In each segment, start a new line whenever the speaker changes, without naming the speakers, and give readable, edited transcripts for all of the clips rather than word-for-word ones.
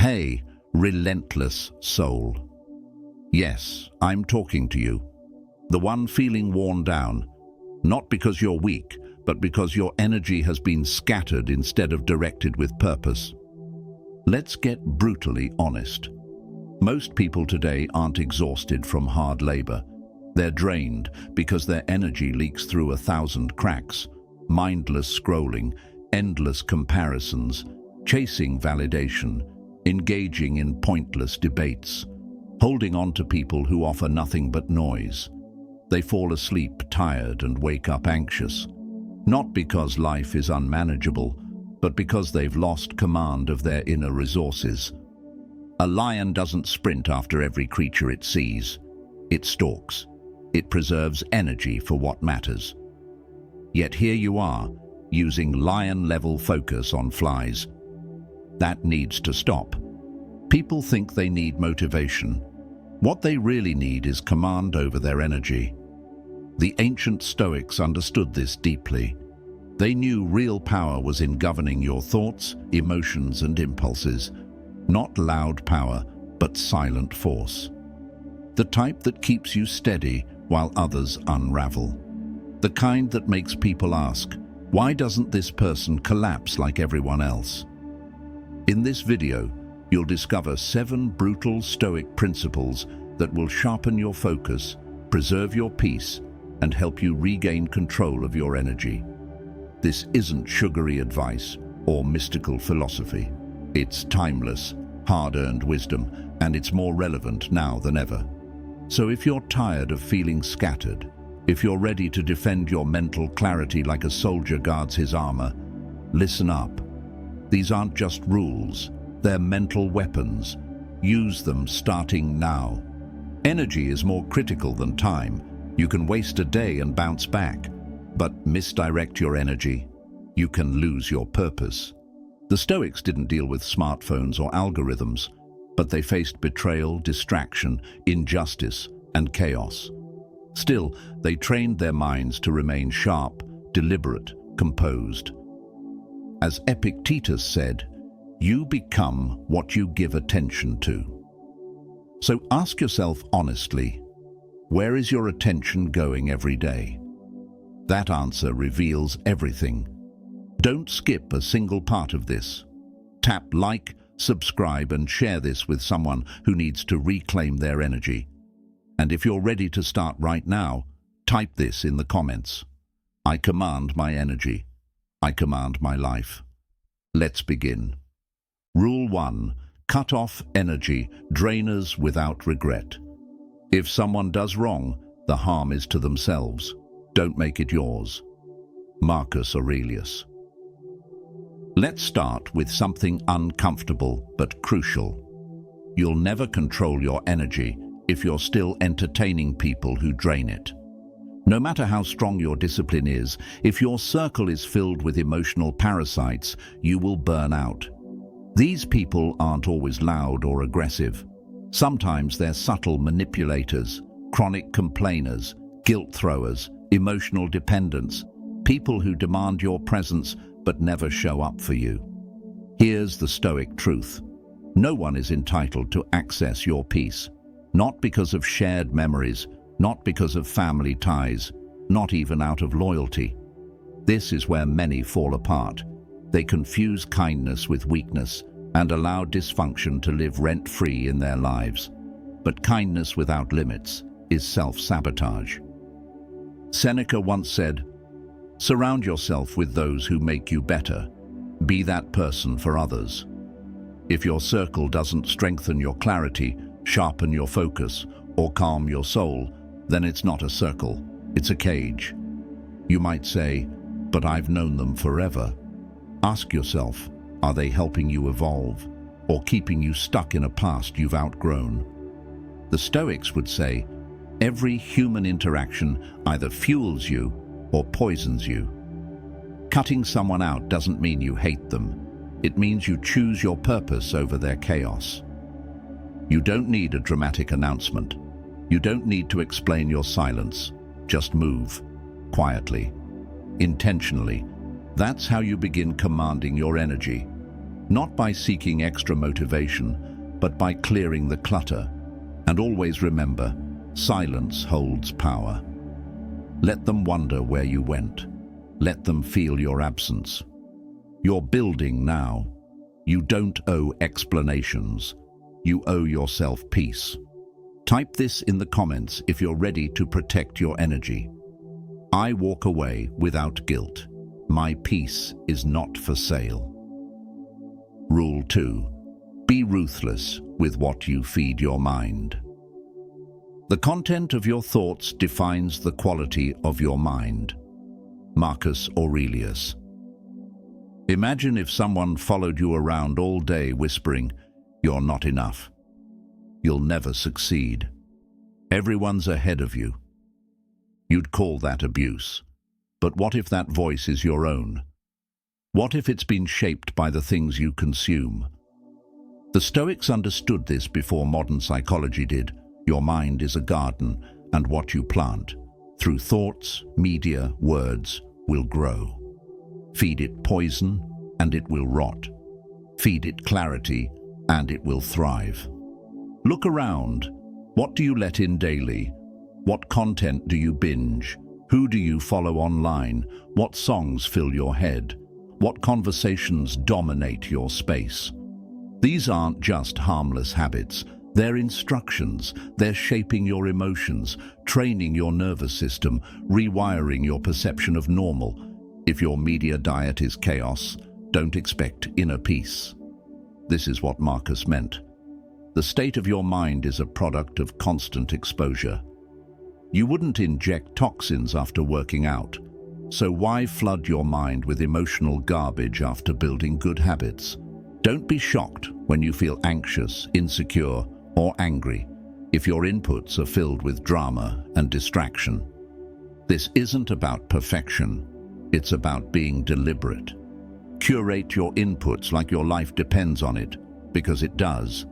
Hey, relentless soul. Yes, I'm talking to you. The one feeling worn down, not because you're weak, but because your energy has been scattered instead of directed with purpose. Let's get brutally honest. Most people today aren't exhausted from hard labor. They're drained because their energy leaks through 1,000 cracks, mindless scrolling, endless comparisons, chasing validation, engaging in pointless debates, holding on to people who offer nothing but noise. They fall asleep tired and wake up anxious, not because life is unmanageable, but because they've lost command of their inner resources. A lion doesn't sprint after every creature it sees. It stalks. It preserves energy for what matters. Yet here you are, using lion-level focus on flies. That needs to stop. People think they need motivation. What they really need is command over their energy. The ancient Stoics understood this deeply. They knew real power was in governing your thoughts, emotions, and impulses. Not loud power, but silent force. The type that keeps you steady while others unravel. The kind that makes people ask, why doesn't this person collapse like everyone else? In this video, you'll discover 7 brutal Stoic principles that will sharpen your focus, preserve your peace, and help you regain control of your energy. This isn't sugary advice or mystical philosophy. It's timeless, hard-earned wisdom, and it's more relevant now than ever. So if you're tired of feeling scattered, if you're ready to defend your mental clarity like a soldier guards his armor, listen up. These aren't just rules. They're mental weapons. Use them starting now. Energy is more critical than time. You can waste a day and bounce back, but misdirect your energy. You can lose your purpose. The Stoics didn't deal with smartphones or algorithms, but they faced betrayal, distraction, injustice, and chaos. Still, they trained their minds to remain sharp, deliberate, composed. As Epictetus said, you become what you give attention to. So ask yourself honestly, where is your attention going every day? That answer reveals everything. Don't skip a single part of this. Tap like, subscribe, and share this with someone who needs to reclaim their energy. And if you're ready to start right now, type this in the comments. I command my energy. I command my life. Let's begin. Rule 1. Cut off energy drainers without regret. If someone does wrong, the harm is to themselves. Don't make it yours. Marcus Aurelius. Let's start with something uncomfortable but crucial. You'll never control your energy if you're still entertaining people who drain it. No matter how strong your discipline is, if your circle is filled with emotional parasites, you will burn out. These people aren't always loud or aggressive. Sometimes they're subtle manipulators, chronic complainers, guilt throwers, emotional dependents, people who demand your presence but never show up for you. Here's the Stoic truth. No one is entitled to access your peace, not because of shared memories, not because of family ties, not even out of loyalty. This is where many fall apart. They confuse kindness with weakness and allow dysfunction to live rent-free in their lives. But kindness without limits is self-sabotage. Seneca once said, "Surround yourself with those who make you better. Be that person for others." If your circle doesn't strengthen your clarity, sharpen your focus, or calm your soul, then it's not a circle, it's a cage. You might say, "But I've known them forever." Ask yourself, are they helping you evolve, or keeping you stuck in a past you've outgrown? The Stoics would say, every human interaction either fuels you or poisons you. Cutting someone out doesn't mean you hate them. It means you choose your purpose over their chaos. You don't need a dramatic announcement. You don't need to explain your silence. Just move, quietly, intentionally. That's how you begin commanding your energy. not by seeking extra motivation, but by clearing the clutter. And always remember, silence holds power. Let them wonder where you went. Let them feel your absence. You're building now. You don't owe explanations. You owe yourself peace. Type this in the comments if you're ready to protect your energy. I walk away without guilt. My peace is not for sale. Rule 2. Be ruthless with what you feed your mind. The content of your thoughts defines the quality of your mind. Marcus Aurelius. Imagine if someone followed you around all day whispering, "You're not enough. You'll never succeed. Everyone's ahead of you." You'd call that abuse. But what if that voice is your own? What if it's been shaped by the things you consume? The Stoics understood this before modern psychology did. Your mind is a garden, and what you plant, through thoughts, media, words, will grow. Feed it poison, and it will rot. Feed it clarity, and it will thrive. Look around. What do you let in daily? What content do you binge? Who do you follow online? What songs fill your head? What conversations dominate your space? These aren't just harmless habits. They're instructions. They're shaping your emotions, training your nervous system, rewiring your perception of normal. If your media diet is chaos, don't expect inner peace. This is what Marcus meant. The state of your mind is a product of constant exposure. You wouldn't inject toxins after working out, so why flood your mind with emotional garbage after building good habits? Don't be shocked when you feel anxious, insecure, or angry if your inputs are filled with drama and distraction. This isn't about perfection, it's about being deliberate. Curate your inputs like your life depends on it, because it does.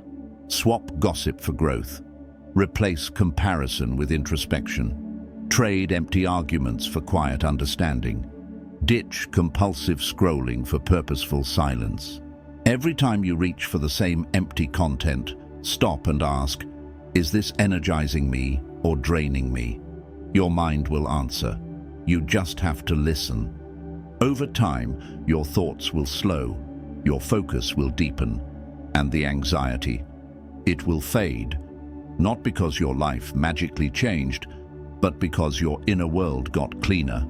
Swap gossip for growth. Replace comparison with introspection. Trade empty arguments for quiet understanding. Ditch compulsive scrolling for purposeful silence. Every time you reach for the same empty content, stop and ask, is this energizing me or draining me? Your mind will answer. You just have to listen. Over time, your thoughts will slow, your focus will deepen, and the anxiety, it will fade. Not because your life magically changed, but because your inner world got cleaner.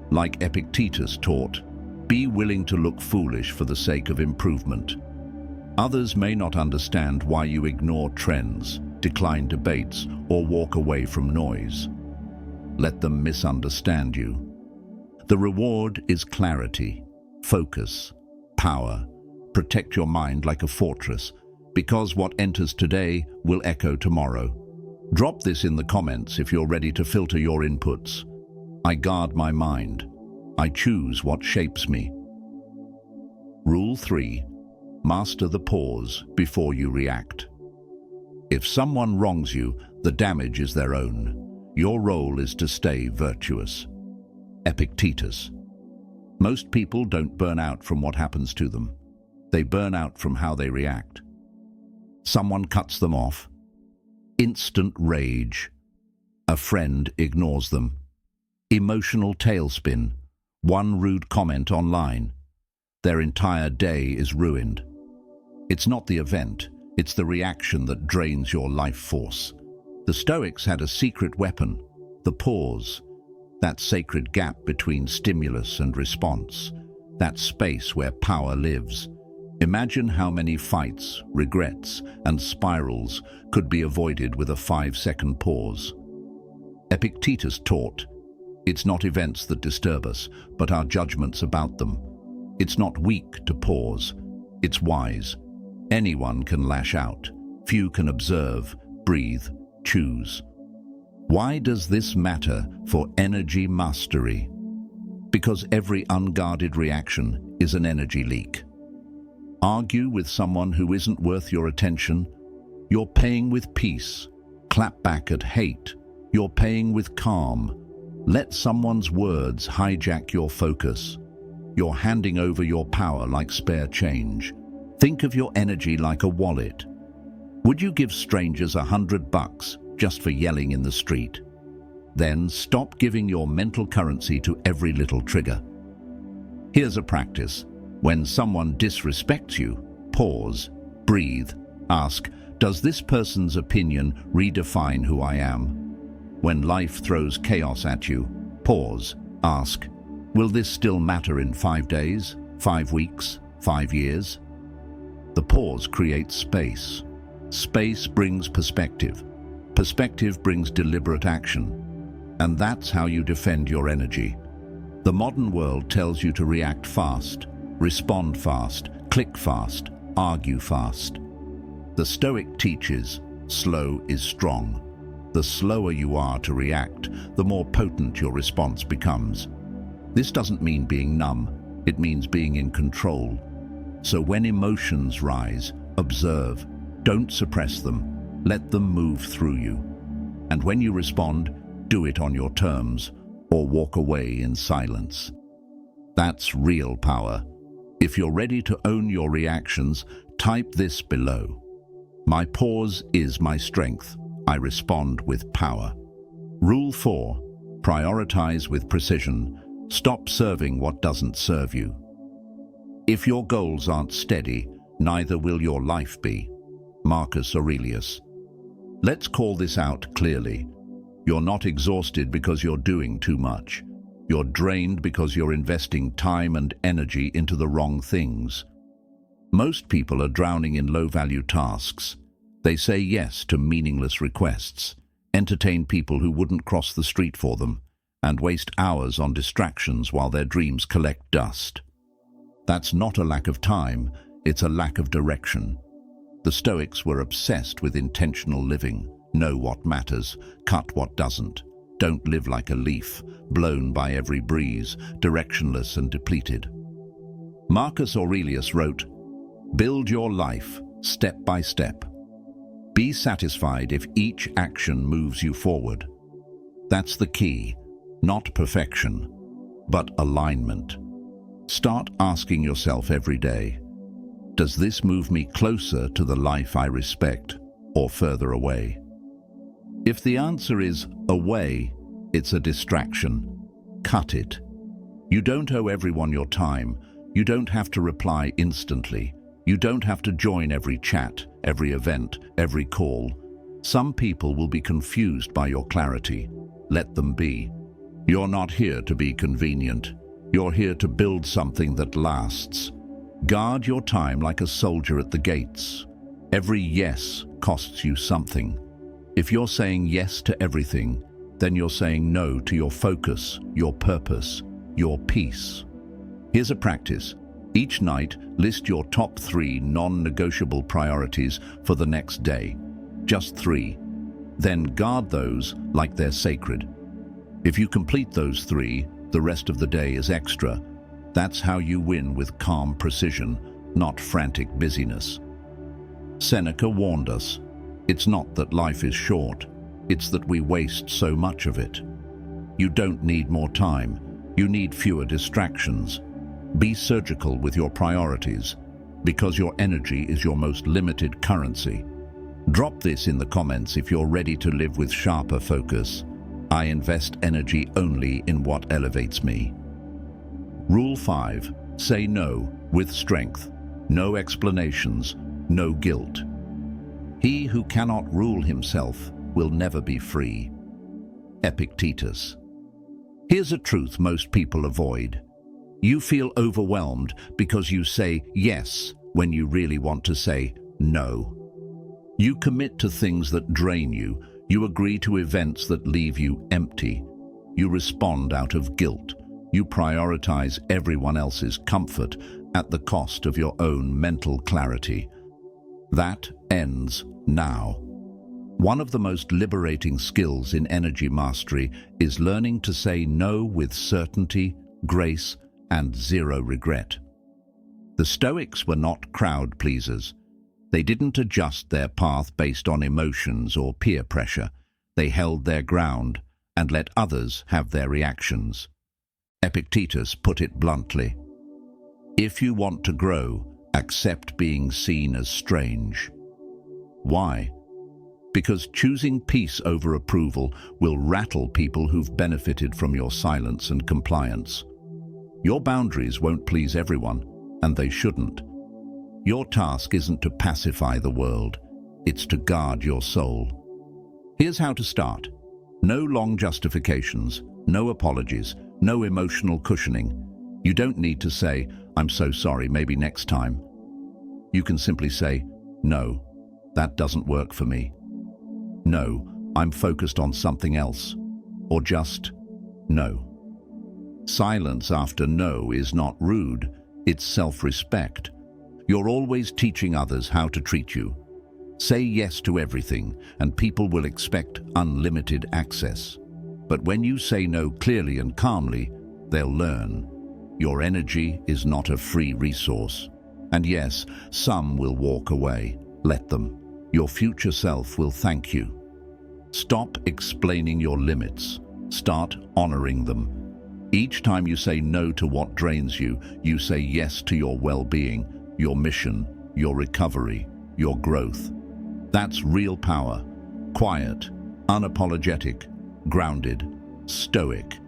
Like Epictetus taught, be willing to look foolish for the sake of improvement. Others may not understand why you ignore trends, decline debates, or walk away from noise. Let them misunderstand you. The reward is clarity, focus, power. Protect your mind like a fortress, because what enters today will echo tomorrow. Drop this in the comments if you're ready to filter your inputs. I guard my mind. I choose what shapes me. Rule 3. Master the pause before you react. If someone wrongs you, the damage is their own. Your role is to stay virtuous. Epictetus. Most people don't burn out from what happens to them. They burn out from how they react. Someone cuts them off. Instant rage. A friend ignores them. Emotional tailspin. One rude comment online. Their entire day is ruined. It's not the event, it's the reaction that drains your life force. The Stoics had a secret weapon, the pause. That sacred gap between stimulus and response. That space where power lives. Imagine how many fights, regrets, and spirals could be avoided with a 5-second pause. Epictetus taught, it's not events that disturb us, but our judgments about them. It's not weak to pause, it's wise. Anyone can lash out, few can observe, breathe, choose. Why does this matter for energy mastery? Because every unguarded reaction is an energy leak. Argue with someone who isn't worth your attention, you're paying with peace. Clap back at hate, you're paying with calm. Let someone's words hijack your focus. You're handing over your power like spare change. Think of your energy like a wallet. Would you give strangers $100 just for yelling in the street? Then stop giving your mental currency to every little trigger. Here's a practice. When someone disrespects you, pause, breathe, ask, does this person's opinion redefine who I am? When life throws chaos at you, pause, ask, will this still matter in 5 days, 5 weeks, 5 years? The pause creates space. Space brings perspective. Perspective brings deliberate action. And that's how you defend your energy. The modern world tells you to react fast, respond fast, click fast, argue fast. The Stoic teaches, slow is strong. The slower you are to react, the more potent your response becomes. This doesn't mean being numb, it means being in control. So when emotions rise, observe, don't suppress them, let them move through you. And when you respond, do it on your terms, or walk away in silence. That's real power. If you're ready to own your reactions, type this below. My pause is my strength. I respond with power. Rule 4. Prioritize with precision. Stop serving what doesn't serve you. If your goals aren't steady, neither will your life be. Marcus Aurelius. Let's call this out clearly. You're not exhausted because you're doing too much. You're drained because you're investing time and energy into the wrong things. Most people are drowning in low-value tasks. They say yes to meaningless requests, entertain people who wouldn't cross the street for them, and waste hours on distractions while their dreams collect dust. That's not a lack of time, it's a lack of direction. The Stoics were obsessed with intentional living. Know what matters, cut what doesn't. Don't live like a leaf, blown by every breeze, directionless and depleted. Marcus Aurelius wrote, "Build your life, step by step. Be satisfied if each action moves you forward." That's the key, not perfection, but alignment. Start asking yourself every day, does this move me closer to the life I respect or further away? If the answer is away, it's a distraction. Cut it. You don't owe everyone your time. You don't have to reply instantly. You don't have to join every chat, every event, every call. Some people will be confused by your clarity. Let them be. You're not here to be convenient. You're here to build something that lasts. Guard your time like a soldier at the gates. Every yes costs you something. If you're saying yes to everything, then you're saying no to your focus, your purpose, your peace. Here's a practice. Each night, list your top 3 non-negotiable priorities for the next day. Just 3. Then guard those like they're sacred. If you complete those 3, the rest of the day is extra. That's how you win with calm precision, not frantic busyness. Seneca warned us, it's not that life is short, it's that we waste so much of it. You don't need more time, you need fewer distractions. Be surgical with your priorities, because your energy is your most limited currency. Drop this in the comments if you're ready to live with sharper focus. I invest energy only in what elevates me. Rule 5. Say no with strength. No explanations, no guilt. He who cannot rule himself will never be free. Epictetus. Here's a truth most people avoid. You feel overwhelmed because you say yes when you really want to say no. You commit to things that drain you. You agree to events that leave you empty. You respond out of guilt. You prioritize everyone else's comfort at the cost of your own mental clarity. That ends now. One of the most liberating skills in energy mastery is learning to say no with certainty, grace, and zero regret. The Stoics were not crowd pleasers. They didn't adjust their path based on emotions or peer pressure. They held their ground and let others have their reactions. Epictetus put it bluntly, "If you want to grow, Accept being seen as strange. Why? Because choosing peace over approval will rattle people who've benefited from your silence and compliance. Your boundaries won't please everyone, and they shouldn't. Your task isn't to pacify the world, it's to guard your soul. Here's how to start. No long justifications, no apologies, no emotional cushioning. You don't need to say, "I'm so sorry, maybe next time." You can simply say, "No, that doesn't work for me." "No, I'm focused on something else." Or just, "No." Silence after no is not rude, it's self-respect. You're always teaching others how to treat you. Say yes to everything, and people will expect unlimited access. But when you say no clearly and calmly, they'll learn. Your energy is not a free resource. And yes, some will walk away. Let them. Your future self will thank you. Stop explaining your limits. Start honoring them. Each time you say no to what drains you, you say yes to your well-being, your mission, your recovery, your growth. That's real power. Quiet, unapologetic, grounded, stoic.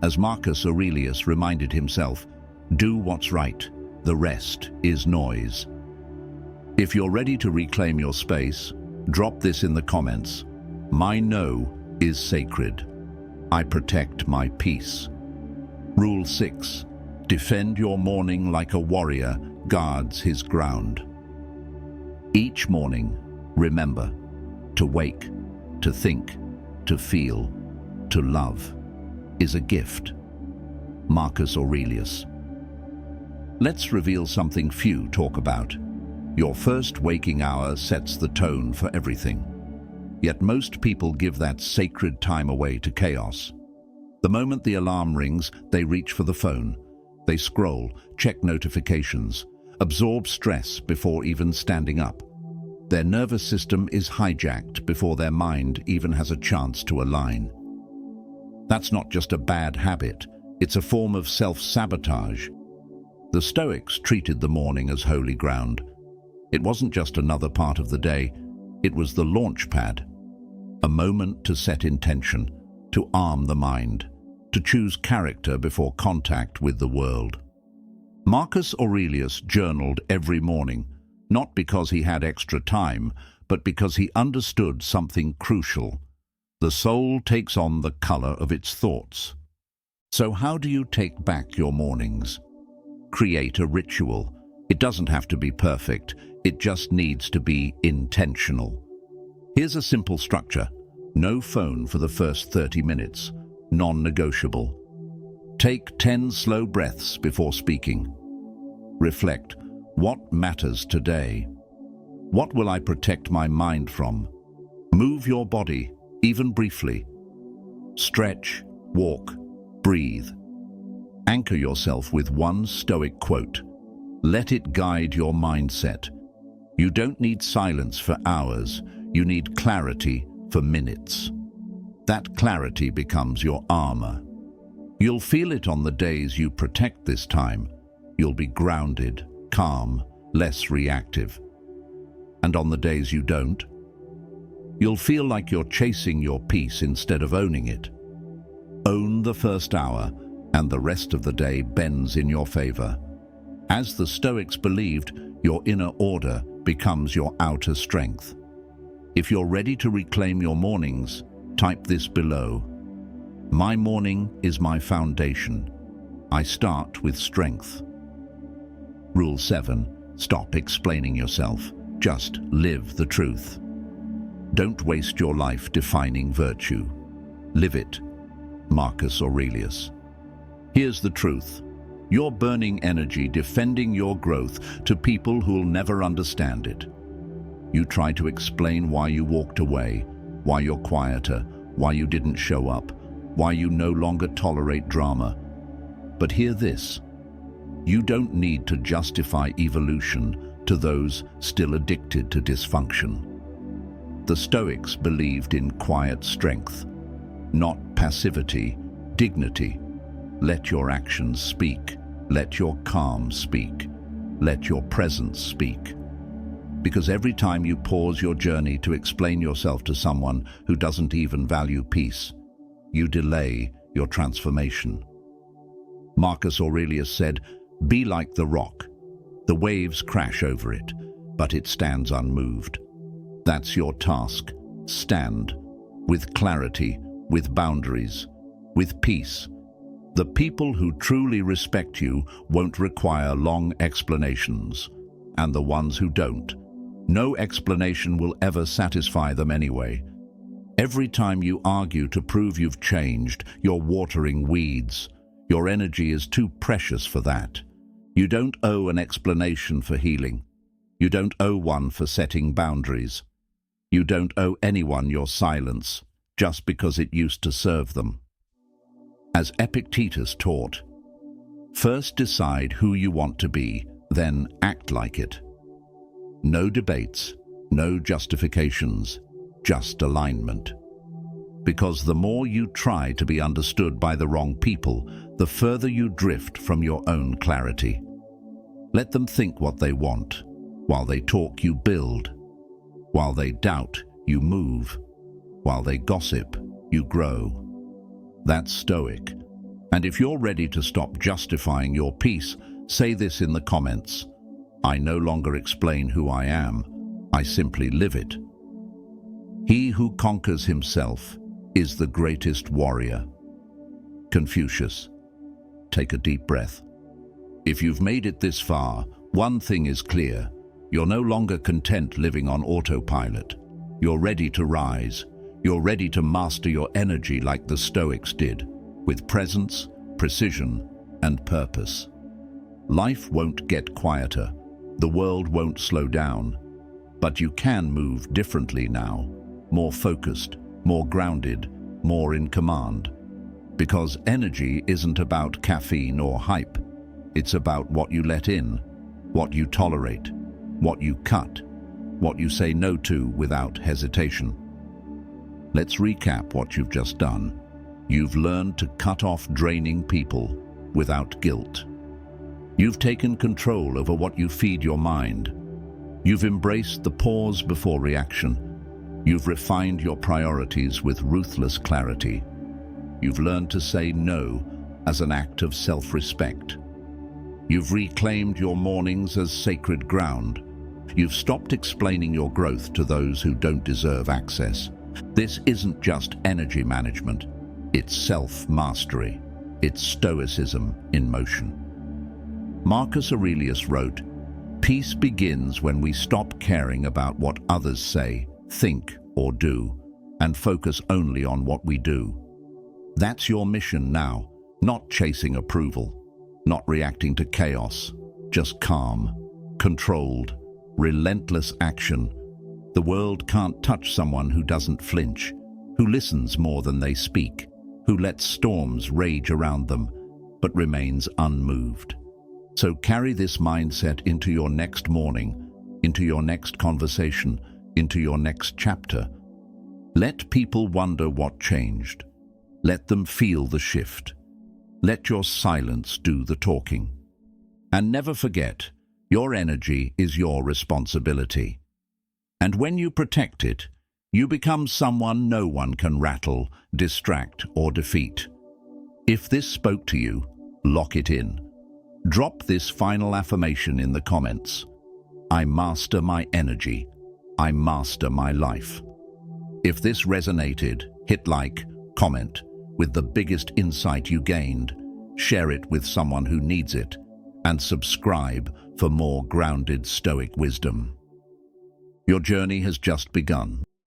As Marcus Aurelius reminded himself, do what's right, the rest is noise. If you're ready to reclaim your space, drop this in the comments. My no is sacred. I protect my peace. Rule 6. Defend your morning like a warrior guards his ground. Each morning, remember, to wake, to think, to feel, to love is a gift. Marcus Aurelius. Let's reveal something few talk about. Your first waking hour sets the tone for everything. Yet most people give that sacred time away to chaos. The moment the alarm rings, they reach for the phone. They scroll, check notifications, absorb stress before even standing up. Their nervous system is hijacked before their mind even has a chance to align. That's not just a bad habit, it's a form of self-sabotage. The Stoics treated the morning as holy ground. It wasn't just another part of the day, it was the launch pad. A moment to set intention, to arm the mind, to choose character before contact with the world. Marcus Aurelius journaled every morning, not because he had extra time, but because he understood something crucial. The soul takes on the color of its thoughts. So how do you take back your mornings? Create a ritual. It doesn't have to be perfect, it just needs to be intentional. Here's a simple structure. No phone for the first 30 minutes, non-negotiable. Take 10 slow breaths before speaking. Reflect, what matters today? What will I protect my mind from? Move your body, even briefly. Stretch, walk, breathe. Anchor yourself with one Stoic quote. Let it guide your mindset. You don't need silence for hours, you need clarity for minutes. That clarity becomes your armor. You'll feel it on the days you protect this time. You'll be grounded, calm, less reactive. And on the days you don't, you'll feel like you're chasing your peace instead of owning it. Own the first hour, and the rest of the day bends in your favor. As the Stoics believed, your inner order becomes your outer strength. If you're ready to reclaim your mornings, type this below. My morning is my foundation. I start with strength. Rule 7. Stop explaining yourself. Just live the truth. Don't waste your life defining virtue. Live it. Marcus Aurelius. Here's the truth. You're burning energy defending your growth to people who'll never understand it. You try to explain why you walked away, why you're quieter, why you didn't show up, why you no longer tolerate drama. But hear this. You don't need to justify evolution to those still addicted to dysfunction. The Stoics believed in quiet strength, not passivity, dignity. Let your actions speak. Let your calm speak. let your presence speak. Because every time you pause your journey to explain yourself to someone who doesn't even value peace, you delay your transformation. Marcus Aurelius said, "Be like the rock. The waves crash over it, but it stands unmoved." That's your task. Stand. With clarity, with boundaries, with peace. The people who truly respect you won't require long explanations, and the ones who don't, no explanation will ever satisfy them anyway. Every time you argue to prove you've changed, you're watering weeds. Your energy is too precious for that. You don't owe an explanation for healing. You don't owe one for setting boundaries. You don't owe anyone your silence just because it used to serve them. As Epictetus taught, first decide who you want to be, then act like it. No debates, no justifications, just alignment. Because the more you try to be understood by the wrong people, the further you drift from your own clarity. Let them think what they want. While they talk, you build. While they doubt, you move. While they gossip, you grow. That's Stoic. And if you're ready to stop justifying your peace, say this in the comments. I no longer explain who I am. I simply live it. He who conquers himself is the greatest warrior. Confucius. Take a deep breath. If you've made it this far, one thing is clear. You're no longer content living on autopilot. You're ready to rise. You're ready to master your energy like the Stoics did, with presence, precision, and purpose. Life won't get quieter. The world won't slow down. But you can move differently now, more focused, more grounded, more in command. Because energy isn't about caffeine or hype. It's about what you let in, what you tolerate, what you cut, what you say no to without hesitation. Let's recap what you've just done. You've learned to cut off draining people without guilt. You've taken control over what you feed your mind. You've embraced the pause before reaction. You've refined your priorities with ruthless clarity. You've learned to say no as an act of self-respect. You've reclaimed your mornings as sacred ground. You've stopped explaining your growth to those who don't deserve access. This isn't just energy management. It's self-mastery. It's Stoicism in motion. Marcus Aurelius wrote, "Peace begins when we stop caring about what others say, think, or do, and focus only on what we do." That's your mission now, not chasing approval, not reacting to chaos, just calm, controlled, relentless action. The world can't touch someone who doesn't flinch, who listens more than they speak, who lets storms rage around them, but remains unmoved. So carry this mindset into your next morning, into your next conversation, into your next chapter. Let people wonder what changed. Let them feel the shift. Let your silence do the talking. And never forget, your energy is your responsibility. And when you protect it, you become someone no one can rattle, distract, or defeat. If this spoke to you, lock it in. Drop this final affirmation in the comments. I master my energy. I master my life. If this resonated, hit like, comment with the biggest insight you gained, share it with someone who needs it, and subscribe for more grounded Stoic wisdom. Your journey has just begun.